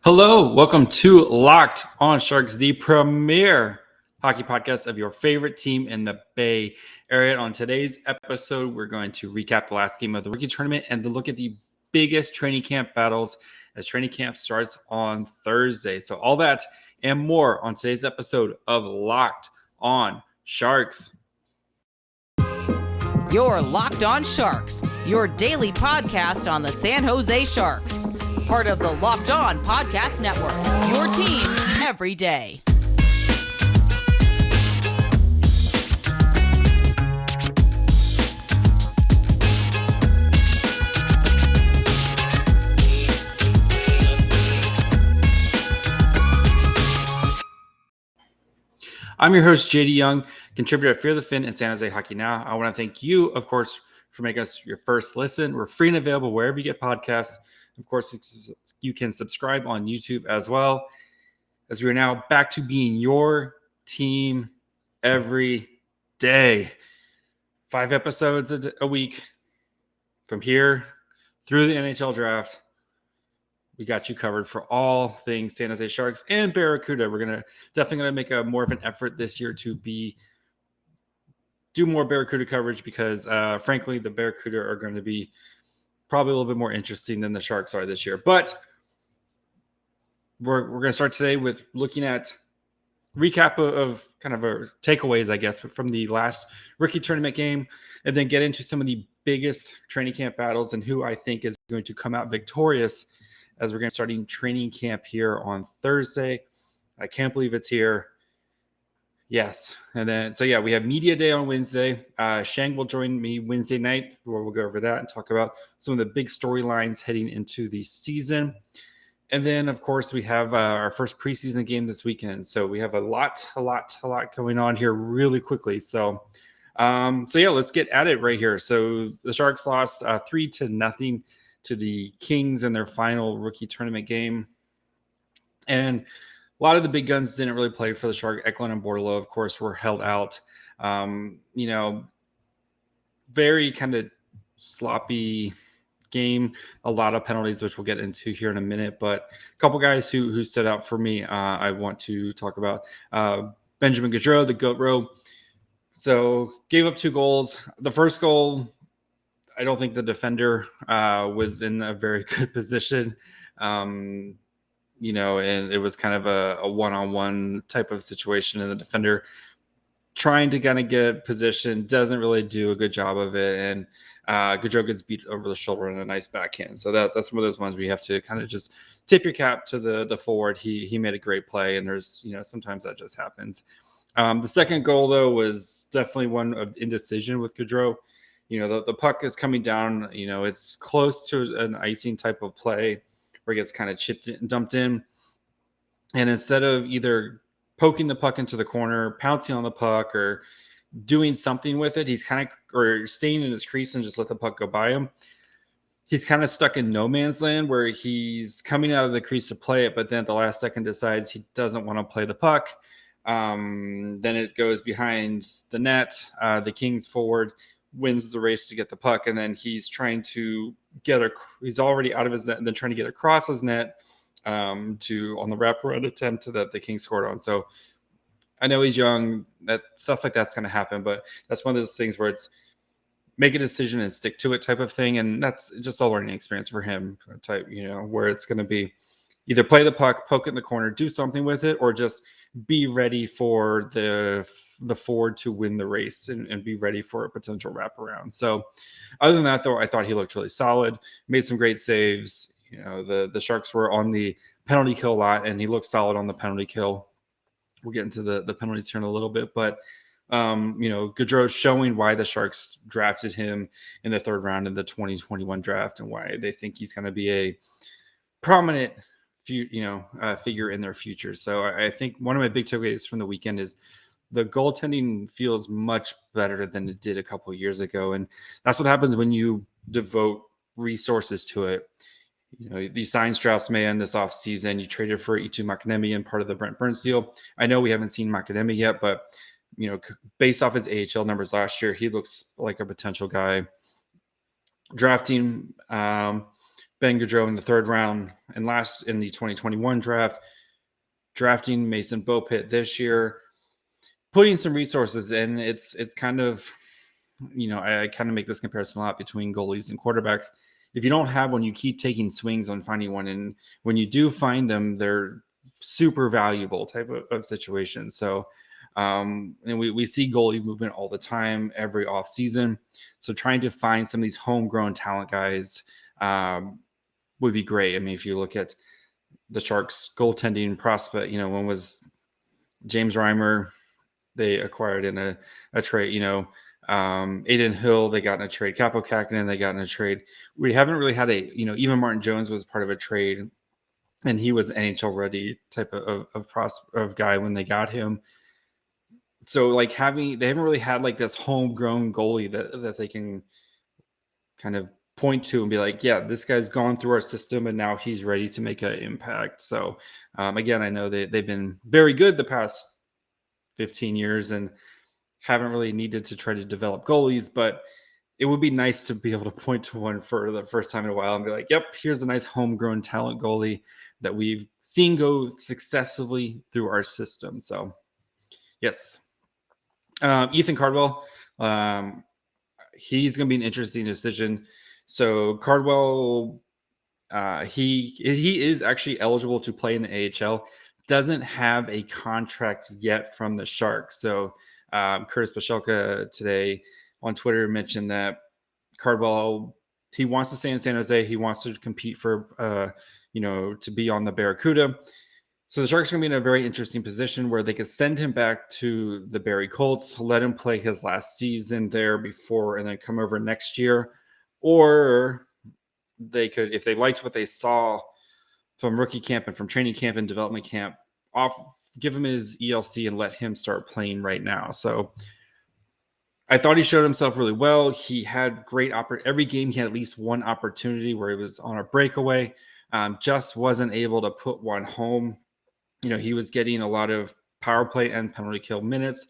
Hello, welcome to Locked On Sharks, the premier hockey podcast of your favorite team in the Bay Area. On today's episode, we're going to recap the last game of the rookie tournament and to look at the biggest training camp battles as training camp starts on Thursday. So all that and more on today's episode of Locked On Sharks. You're Locked On Sharks, your daily podcast on the San Jose Sharks. Part of the Locked On Podcast Network, your team every day. I'm your host, JD Young, contributor at Fear the Fin and San Jose Hockey Now. I want to thank you, of course, for making us your first listen. We're free and available wherever you get podcasts. Of course, you can subscribe on YouTube as well, as we are now back to being your team every day. 5 episodes a week from here through the NHL draft. We got you covered for all things San Jose Sharks and Barracuda. We're definitely gonna make a more of an effort this year to do more Barracuda coverage because, frankly, the Barracuda are going to be probably a little bit more interesting than the Sharks are this year. But we're going to start today with looking at recap of kind of our takeaways, I guess, from the last rookie tournament game, and then get into some of the biggest training camp battles and who I think is going to come out victorious as we're going to start training camp here on Thursday. I can't believe it's here. Yes. And then, we have media day on Wednesday. Shang will join me Wednesday night where we'll go over that and talk about some of the big storylines heading into the season. And then, of course, we have our first preseason game this weekend. So we have a lot going on here really quickly. So let's get at it right here. So the Sharks lost 3-0 to the Kings in their final rookie tournament game. And a lot of the big guns didn't really play for the Sharks. Eklund and Bordeleau, of course, were held out. Very kind of sloppy game. A lot of penalties, which we'll get into here in a minute. But a couple guys who stood out for me, I want to talk about. Ben Gaudreau, the Gaudreau. So gave up 2 goals. The first goal, I don't think the defender was in a very good position. And it was kind of a one-on-one type of situation, and the defender trying to kind of get position doesn't really do a good job of it, and Gaudreau gets beat over the shoulder in a nice backhand. So that's one of those ones where you have to kind of just tip your cap to the forward. He made a great play, and there's sometimes that just happens. The second goal though was definitely one of indecision with Gaudreau. The puck is coming down. It's close to an icing type of play, where it gets kind of chipped and dumped in. And instead of either poking the puck into the corner, pouncing on the puck, or doing something with it, he's kind of, or staying in his crease and just let the puck go by him. He's kind of stuck in no man's land where he's coming out of the crease to play it, but then at the last second decides he doesn't want to play the puck. Then it goes behind the net. The Kings forward wins the race to get the puck, and then he's trying to he's already out of his net and then trying to get across his net on the wraparound attempt that the Kings scored on. So I know he's young, that stuff like that's going to happen, but that's one of those things where it's make a decision and stick to it type of thing, and that's just a learning experience for him type, where it's going to be either play the puck, poke it in the corner, do something with it, or just be ready for the forward to win the race and be ready for a potential wraparound. So other than that, though, I thought he looked really solid, made some great saves. The Sharks were on the penalty kill a lot, and he looked solid on the penalty kill. We'll get into the penalties here in a little bit, but Gaudreau showing why the Sharks drafted him in the 3rd round in the 2021 draft and why they think he's going to be a prominent figure in their future. So I think one of my big takeaways from the weekend is the goaltending feels much better than it did a couple of years ago. And that's what happens when you devote resources to it. You signed Strauss-Mahn this offseason. You traded for Eetu Makiniemi, part of the Brent Burns deal. I know we haven't seen Makiniemi yet, but based off his AHL numbers last year, he looks like a potential guy. Drafting Ben Gaudreau in the 3rd round, and last in the 2021 draft, drafting Mason Beaupitt this year, putting some resources in. It's kind of, I kind of make this comparison a lot between goalies and quarterbacks. If you don't have one, you keep taking swings on finding one, and when you do find them, they're super valuable type of situation. So, and we see goalie movement all the time, every off season. So trying to find some of these homegrown talent guys would be great. I mean, if you look at the Sharks goaltending prospect, when was James Reimer, they acquired in a trade, Aiden Hill, they got in a trade. Capo Kakinen, they got in a trade. We haven't really had even Martin Jones was part of a trade, and he was NHL ready type of guy when they got him. So they haven't really had like this homegrown goalie that they can kind of point to and be like, yeah, this guy's gone through our system and now he's ready to make an impact. So again, I know they've been very good the past 15 years and haven't really needed to try to develop goalies, but it would be nice to be able to point to one for the first time in a while and be like, yep, here's a nice homegrown talent goalie that we've seen go successfully through our system. So yes. Ethan Cardwell, he's going to be an interesting decision. So Cardwell, he is actually eligible to play in the AHL, doesn't have a contract yet from the Sharks. So Curtis Pashelka today on Twitter mentioned that Cardwell, he wants to stay in San Jose. He wants to compete for, to be on the Barracuda. So the Sharks are going to be in a very interesting position where they could send him back to the Barrie Colts, let him play his last season there before, and then come over next year. Or they could, if they liked what they saw from rookie camp and from training camp and development camp, give him his ELC and let him start playing right now. So I thought he showed himself really well. He had great every game. He had at least one opportunity where he was on a breakaway, just wasn't able to put one home. He was getting a lot of power play and penalty kill minutes,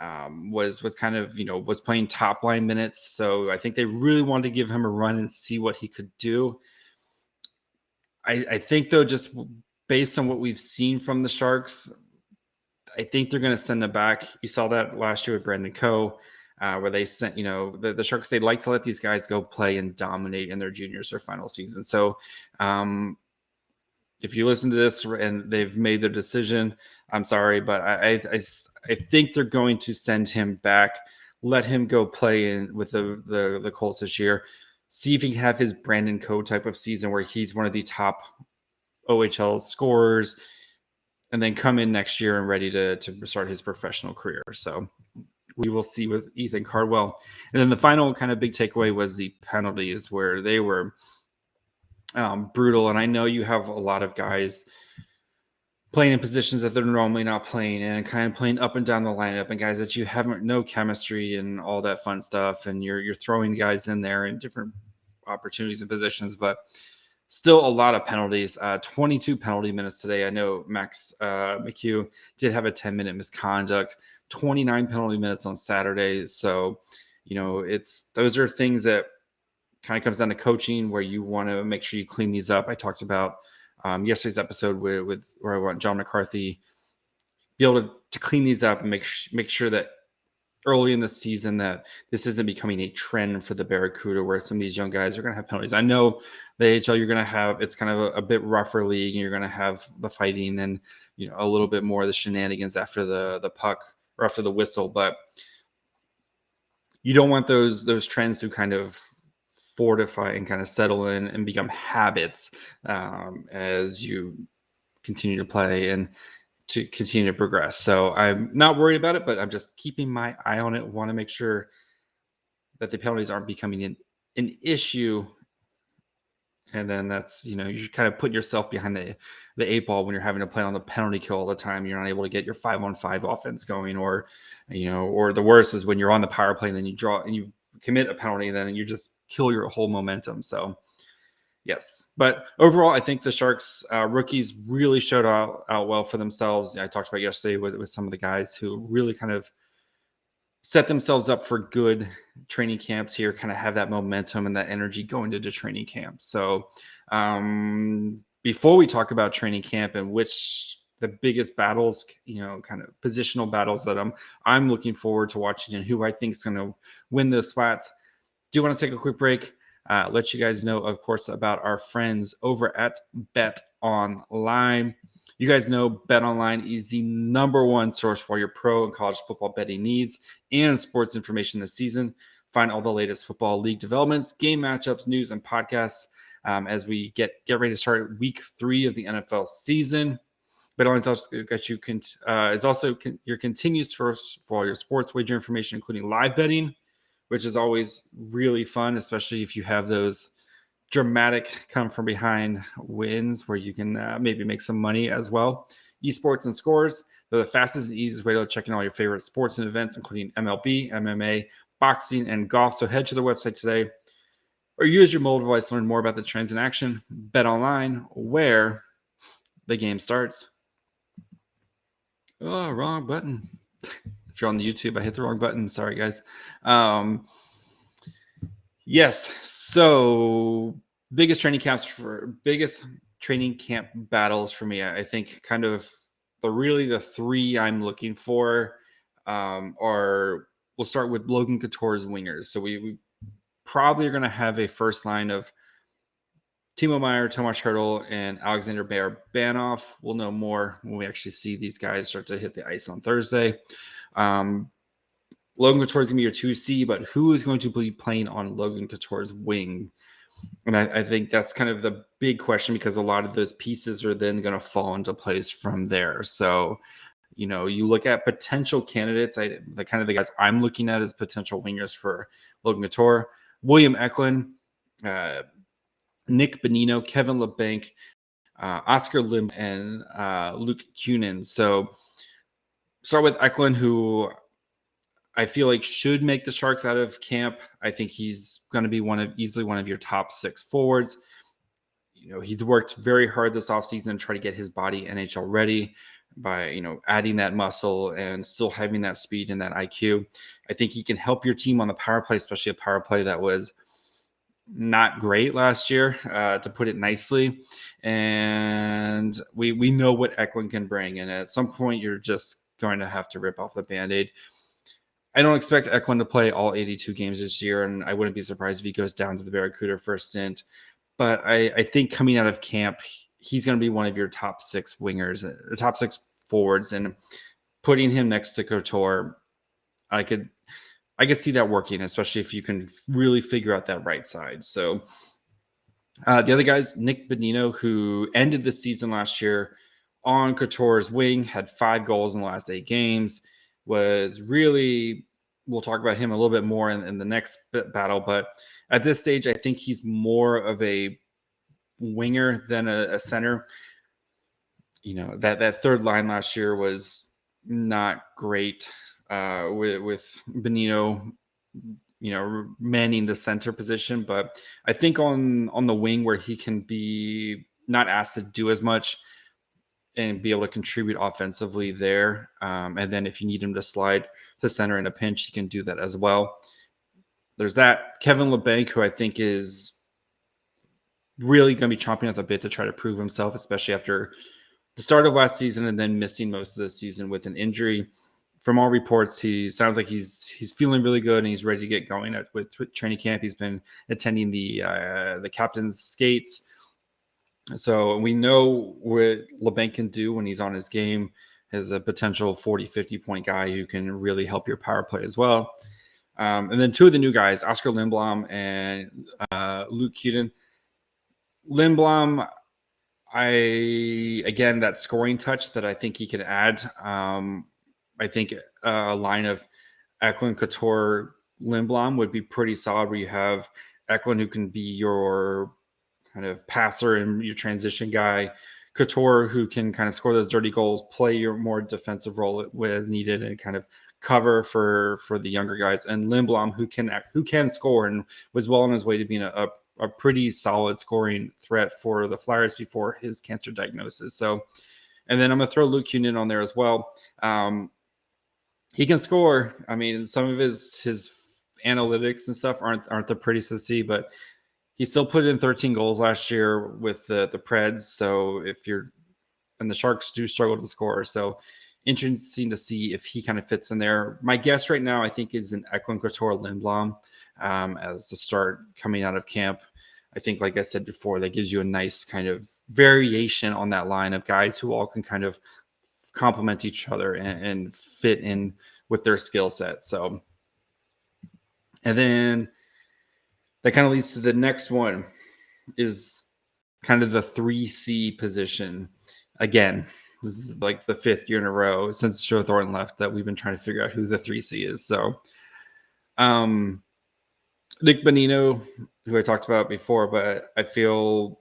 was kind of, was playing top line minutes. So I think they really wanted to give him a run and see what he could do. I think though, just based on what we've seen from the Sharks, I think they're going to send him back. You saw that last year with Brandon Coe, where they sent, the Sharks, they'd like to let these guys go play and dominate in their juniors or final season. So, if you listen to this and they've made their decision, I'm sorry, but I think they're going to send him back, let him go play with the Colts this year, see if he can have his Brandon Coe type of season where he's one of the top OHL scorers, and then come in next year and ready to start his professional career. So we will see with Ethan Cardwell. And then the final kind of big takeaway was the penalties, where they were brutal. And I know you have a lot of guys playing in positions that they're normally not playing in, and kind of playing up and down the lineup, and guys that you haven't no chemistry and all that fun stuff. And you're throwing guys in there in different opportunities and positions, but still a lot of penalties. 22 penalty minutes today. I know Max McHugh did have a 10-minute misconduct, 29 penalty minutes on Saturday. So, those are things that kind of comes down to coaching, where you want to make sure you clean these up. I talked about yesterday's episode with where I want John McCarthy be able to clean these up and make sure that early in the season that this isn't becoming a trend for the Barracuda, where some of these young guys are going to have penalties. I know the AHL, you're going to have, it's kind of a bit rougher league, and you're going to have the fighting and a little bit more of the shenanigans after the puck or after the whistle, but you don't want those trends to kind of fortify and kind of settle in and become habits as you continue to play and to continue to progress. So I'm not worried about it, but I'm just keeping my eye on it. Want to make sure that the penalties aren't becoming an issue. And then that's, you're kind of putting yourself behind the 8 ball when you're having to play on the penalty kill all the time. You're not able to get your 5-on-5 offense going, or the worst is when you're on the power play and then you draw and you commit a penalty, and then you just kill your whole momentum. So yes, but overall, I think the Sharks rookies really showed out well for themselves. I talked about yesterday with some of the guys who really kind of set themselves up for good training camps here, kind of have that momentum and that energy going into training camp. So Before we talk about training camp and which the biggest battles, kind of positional battles that I'm looking forward to watching and who I think is going to win those spots, do want to take a quick break. Let you guys know, of course, about our friends over at BetOnline. You guys know BetOnline is the number one source for your pro and college football betting needs and sports information this season. Find all the latest football league developments, game matchups, news, and podcasts as we get ready to start week 3 of the NFL season. BetOnline is also your continued source for all your sports wager information, including live betting, which is always really fun, especially if you have those dramatic come from behind wins where you can maybe make some money as well. Esports and scores, they're the fastest and easiest way to check in all your favorite sports and events, including MLB, MMA, boxing, and golf. So head to their website today or use your mobile device to learn more about the trends in action. Bet online, where the game starts. Oh, wrong button. If you're on the YouTube, I hit the wrong button. Sorry, guys. Yes. So biggest training camp battles for me, I think kind of the 3 I'm looking for are, we'll start with Logan Couture's wingers. So we probably are going to have a first line of Timo Meier, Tomas Hertl, and Alexander Banoff. We'll know more when we actually see these guys start to hit the ice on Thursday. Logan Couture is going to be your 2C, but who is going to be playing on Logan Couture's wing? And I think that's kind of the big question, because a lot of those pieces are then going to fall into place from there. So, you look at potential candidates. The guys I'm looking at as potential wingers for Logan Couture: William Eklund, Nick Bonino, Kevin LeBanc, Oscar Lim, and Luke Kunin. So start with Eklund, who I feel like should make the Sharks out of camp. I think he's going to be easily one of your top 6 forwards. He's worked very hard this offseason to try to get his body NHL ready by, adding that muscle and still having that speed and that IQ. I think he can help your team on the power play, especially a power play that was not great last year, to put it nicely. And we know what Eklund can bring. And at some point, you're just going to have to rip off the Band-Aid. I don't expect Eklund to play all 82 games this year, and I wouldn't be surprised if he goes down to the Barracuda for a stint. But I think coming out of camp, he's going to be one of your top 6 wingers, or top 6 forwards, and putting him next to Couture, I could see that working, especially if you can really figure out that right side. So the other guys, Nick Bonino, who ended the season last year on Couture's wing, had 5 goals in the last 8 games. Was really, we'll talk about him a little bit more in the next battle, but at this stage, I think he's more of a winger than a center. That third line last year was not great with Bonino, manning the center position, but I think on the wing where he can be not asked to do as much and be able to contribute offensively there. And then if you need him to slide to center in a pinch, he can do that as well. There's that. Kevin LeBanc, who I think is really going to be chomping at the bit to try to prove himself, especially after the start of last season and then missing most of the season with an injury. From all reports, he sounds like he's feeling really good and he's ready to get going with training camp. He's been attending the captain's skates. So we know what LeBanc can do when he's on his game, as a potential 40, 50-point guy who can really help your power play as well. And then 2 of the new guys, Oscar Lindblom and Luke Kunin. Lindblom, again, that scoring touch that I think he could add. I think a line of Eklund, Couture, Lindblom would be pretty solid, where you have Eklund, who can be your kind of passer and your transition guy, Couture, who can kind of score those dirty goals, play your more defensive role when needed, and kind of cover for the younger guys, and Lindblom, who can score and was well on his way to being a pretty solid scoring threat for the Flyers before his cancer diagnosis. So, and then I'm going to throw Luke Kunin on there as well. He can score. I mean, some of his analytics and stuff aren't the prettiest to see, but he still put in 13 goals last year with the Preds. So and the Sharks do struggle to score. So interesting to see if he kind of fits in there. My guess right now, I think, is an Eklund, Couture, Lindblom as the start coming out of camp. I think, like I said before, that gives you a nice kind of variation on that line of guys who all can kind of complement each other and fit in with their skill set. So, and then that kind of leads to the next one is kind of the 3C position. Again, this is like the 5th year in a row since Joe Thornton left that we've been trying to figure out who the 3C is. So, Nick Bonino, who I talked about before, but I feel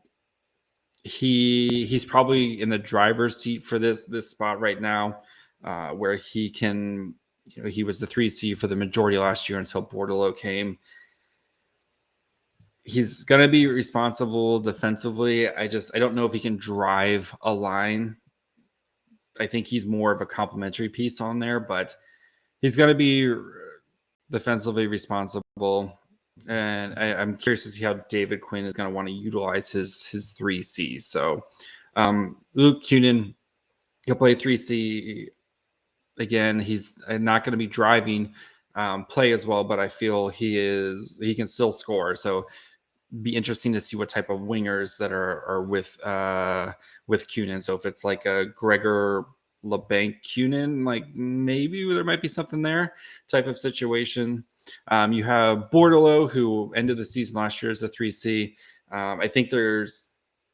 he's probably in the driver's seat for this spot right now, where he can, he was the 3C for the majority last year until Bordeleau came. He's going to be responsible defensively. I don't know if he can drive a line. I think he's more of a complementary piece on there, but he's going to be defensively responsible. And I'm curious to see how David Quinn is going to want to utilize his 3C. So Luke Kunin, he'll play 3C. Again, he's not going to be driving play as well, but I feel he can still score. So be interesting to see what type of wingers that are with Kunin. So if it's like a Gregor LeBanc Kunin, like maybe there might be something there type of situation. You have Bordeleau, who ended the season last year as a 3C. I think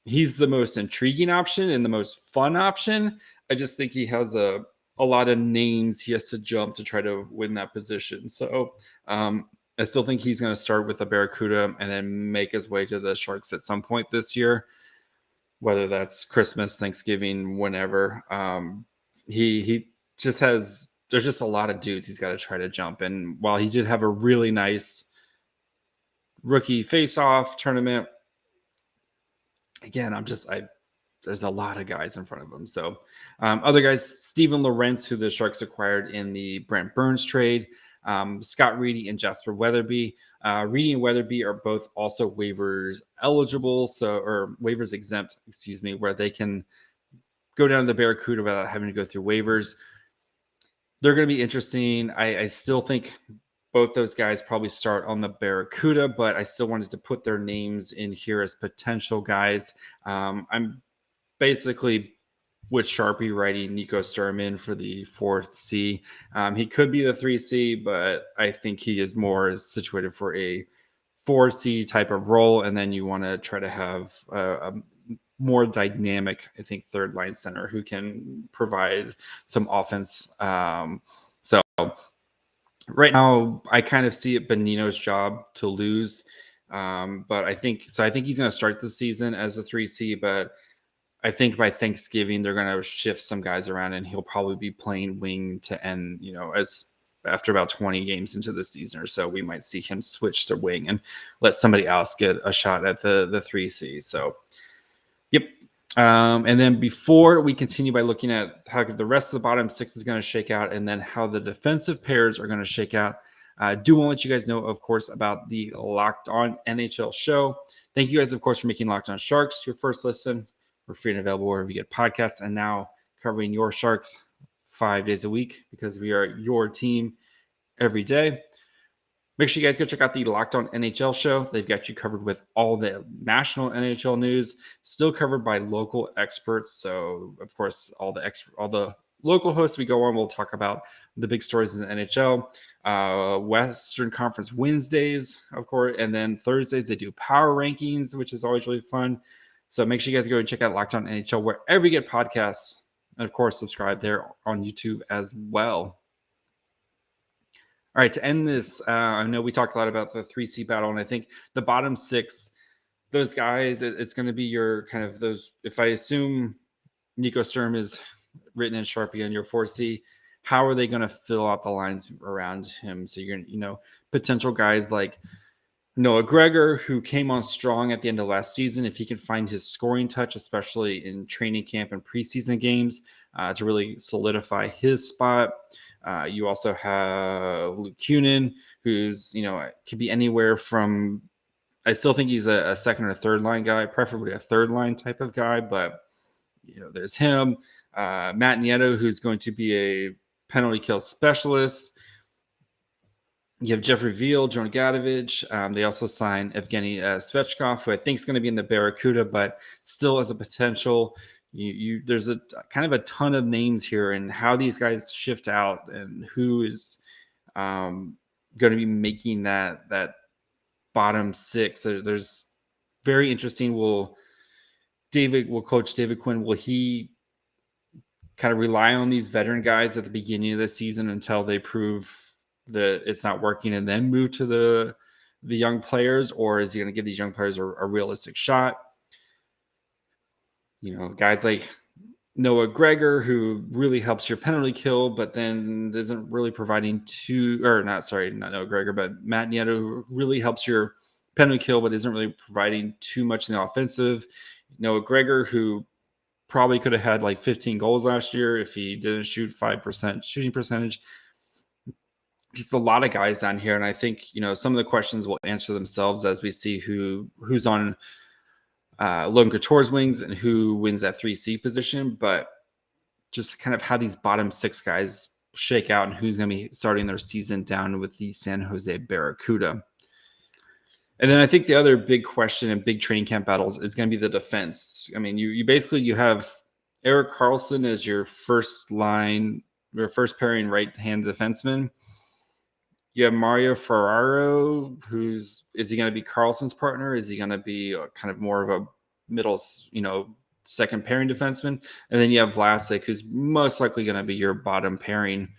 he's the most intriguing option and the most fun option. I just think he has a lot of names he has to jump to try to win that position. So I still think he's going to start with the Barracuda and then make his way to the Sharks at some point this year, whether that's Christmas, Thanksgiving, whenever. He just there's just a lot of dudes he's got to try to jump. And while he did have a really nice rookie face-off tournament, again, there's a lot of guys in front of him. So other guys, Steven Lorentz, who the Sharks acquired in the Brent Burns trade, Scott Reedy and Jasper Weatherby. Reedy and Weatherby are both also waivers eligible, or waivers exempt, where they can go down to the Barracuda without having to go through waivers. They're going to be interesting. I still think both those guys probably start on the Barracuda, but I still wanted to put their names in here as potential guys. I'm basically with Sharpie writing Nico Sturman for the 4C. He could be the 3C, but I think he is more situated for a 4C type of role. And then you want to try to have a more dynamic, I think, third line center who can provide some offense. So right now, I kind of see it Bonino's job to lose. But I think he's going to start the season as a 3C, but I think by Thanksgiving, they're going to shift some guys around and he'll probably be playing wing to end, as after about 20 games into the season or so, we might see him switch to wing and let somebody else get a shot at the 3C. So, yep. And then before we continue by looking at how the rest of the bottom 6 is going to shake out and then how the defensive pairs are going to shake out, I do want to let you guys know, of course, about the Locked On NHL show. Thank you guys, of course, for making Locked On Sharks your first listen. We're free and available wherever you get podcasts, and now covering your Sharks 5 days a week because we are your team every day. Make sure you guys go check out the Locked On NHL show. They've got you covered with all the national NHL news, still covered by local experts. So, of course, all the local hosts we go on will talk about the big stories in the NHL. Western Conference Wednesdays, of course, and then Thursdays they do power rankings, which is always really fun. So make sure you guys go and check out Locked On NHL wherever you get podcasts. And, of course, subscribe there on YouTube as well. All right, to end this, I know we talked a lot about the 3C battle, and I think the bottom 6, those guys, it's going to be your kind of those. If I assume Nico Sturm is written in Sharpie on your 4C, how are they going to fill out the lines around him? So you're going to, potential guys like Noah Gregor, who came on strong at the end of last season, if he can find his scoring touch, especially in training camp and preseason games, to really solidify his spot. You also have Luke Kunin, who's, could be anywhere from I still think he's a second or third line guy, preferably a third line type of guy. But there's him, Matt Nieto, who's going to be a penalty kill specialist. You have Jeffrey Veal, Jordan Gadovich. They also signed Evgeny Svechkov, who I think is going to be in the Barracuda, but still as a potential. There's a kind of a ton of names here, and how these guys shift out and who is going to be making that bottom six. There's very interesting. Will Coach David Quinn, will he kind of rely on these veteran guys at the beginning of the season until they prove that it's not working and then move to the young players, or is he going to give these young players a realistic shot? Guys like Noah Gregor, who really helps your penalty kill, but then isn't really providing not Noah Gregor, but Matt Nieto, who really helps your penalty kill, but isn't really providing too much in the offensive. Noah Gregor, who probably could have had like 15 goals last year if he didn't shoot 5% shooting percentage. Just a lot of guys down here. And I think, some of the questions will answer themselves as we see who's on Logan Couture's wings and who wins that 3C position. But just kind of how these bottom six guys shake out and who's going to be starting their season down with the San Jose Barracuda. And then I think the other big question and big training camp battles is going to be the defense. I mean, you have Erik Karlsson as your first line, your first pairing right-hand defenseman. You have Mario Ferraro, is he going to be Karlsson's partner? Is he going to be kind of more of a middle, second pairing defenseman? And then you have Vlasic, who's most likely going to be your bottom pairing.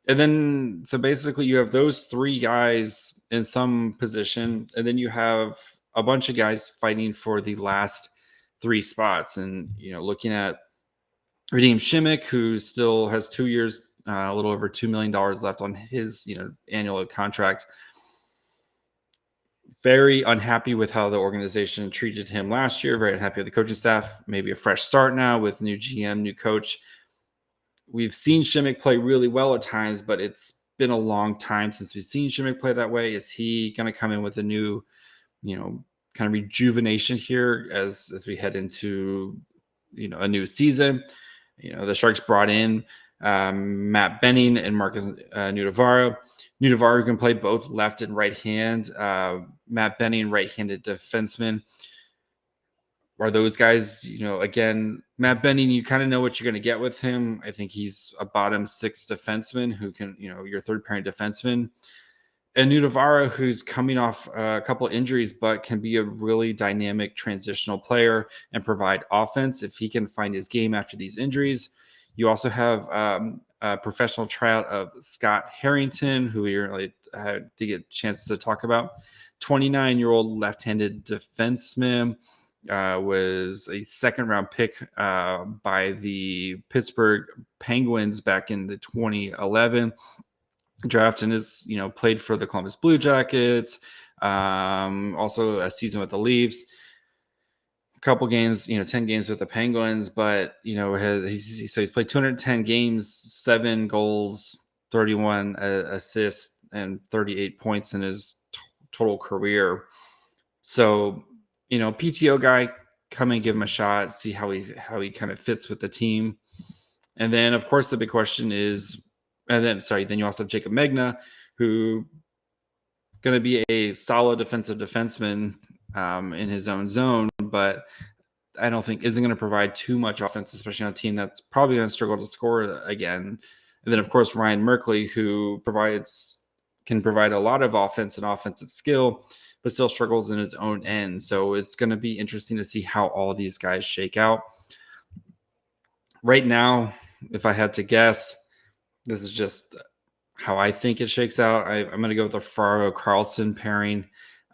And then, so basically you have those three guys in some position, and then you have a bunch of guys fighting for the last three spots. And, looking at Radim Šimić, who still has 2 years, a little over $2 million left on his, annual contract. Very unhappy with how the organization treated him last year. Very unhappy with the coaching staff. Maybe a fresh start now with new GM, new coach. We've seen Šimić play really well at times, but it's been a long time since we've seen Šimić play that way. Is he going to come in with a new, kind of rejuvenation here as we head into, a new season? The Sharks brought in Matt Benning and Markus Nutivaara. Nutivaara can play both left and right hand. Matt Benning, right-handed defenseman. Are those guys, again, Matt Benning, you kind of know what you're going to get with him. I think he's a bottom six defenseman who can, your third pairing defenseman. And Nutivaara, who's coming off a couple injuries, but can be a really dynamic transitional player and provide offense if he can find his game after these injuries. You also have a professional tryout of Scott Harrington, who we really had to get a chance to talk about. 29-year-old left-handed defenseman, was a second-round pick by the Pittsburgh Penguins back in the 2011 draft, and is played for the Columbus Blue Jackets. Also a season with the Leafs. Couple games, 10 games with the Penguins, but he's played 210 games, 7 goals, 31 assists, and 38 points in his total career. So, PTO guy, come and give him a shot, see how he kind of fits with the team. And then, of course, the big question is, then you also have Jacob Megna, who going to be a solid defensive defenseman in his own zone, but I don't think isn't going to provide too much offense, especially on a team that's probably going to struggle to score again. And then, of course, Ryan Merkley, who can provide a lot of offense and offensive skill, but still struggles in his own end. So it's going to be interesting to see how all these guys shake out. Right now, if I had to guess, this is just how I think it shakes out. I'm going to go with the Ferraro-Karlsson pairing.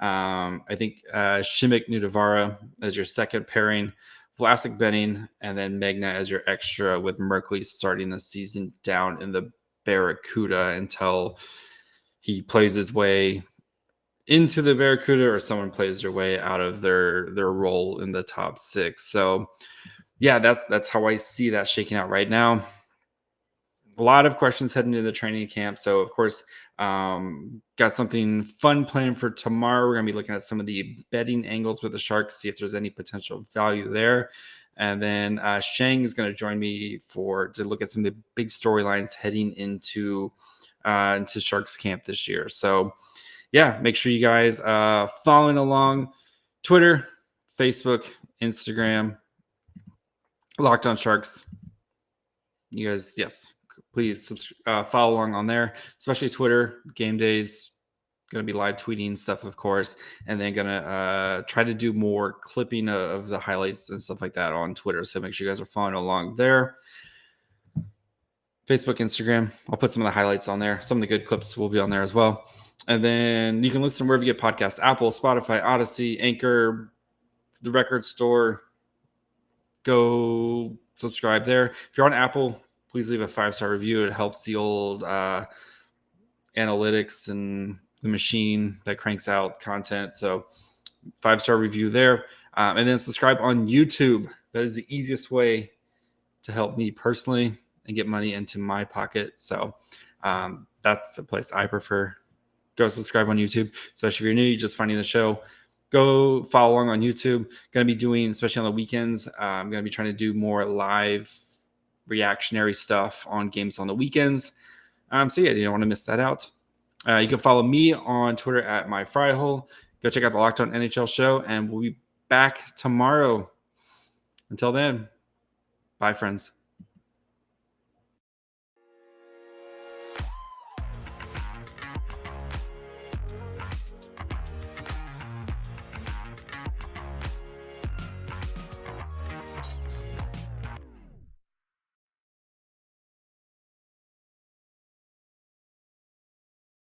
I think Šimić Nutivaara as your second pairing, Vlasic Benning, and then Megna as your extra, with Merkley starting the season down in the Barracuda until he plays his way into the Barracuda or someone plays their way out of their role in the top six. So yeah, that's how I see that shaking out right now. a lot of questions heading into the training camp. So, of course, got something fun planned for tomorrow. We're going to be looking at some of the betting angles with the Sharks, see if there's any potential value there. And then Shang is going to join me to look at some of the big storylines heading into Sharks camp this year. So, yeah, make sure you guys following along Twitter, Facebook, Instagram, Locked On Sharks. You guys, yes, please follow along on there, especially Twitter. Game days, going to be live tweeting stuff, of course, and then going to try to do more clipping of the highlights and stuff like that on Twitter. So make sure you guys are following along there. Facebook, Instagram, I'll put some of the highlights on there. Some of the good clips will be on there as well. And then you can listen wherever you get podcasts: Apple, Spotify, Odyssey, Anchor, the Record Store. Go subscribe there. If you're on Apple, please leave a 5-star review. It helps the old analytics and the machine that cranks out content. So 5-star review there. And then subscribe on YouTube. That is the easiest way to help me personally and get money into my pocket. So that's the place I prefer. Go subscribe on YouTube. Especially if you're new, you're just finding the show. Go follow along on YouTube. Going to be doing, especially on the weekends, I'm going to be trying to do more live reactionary stuff on games on the weekends. So yeah, you don't want to miss that out. You can follow me on Twitter at myfryhole. Go check out the Locked On NHL show, and we'll be back tomorrow. Until then, bye, friends.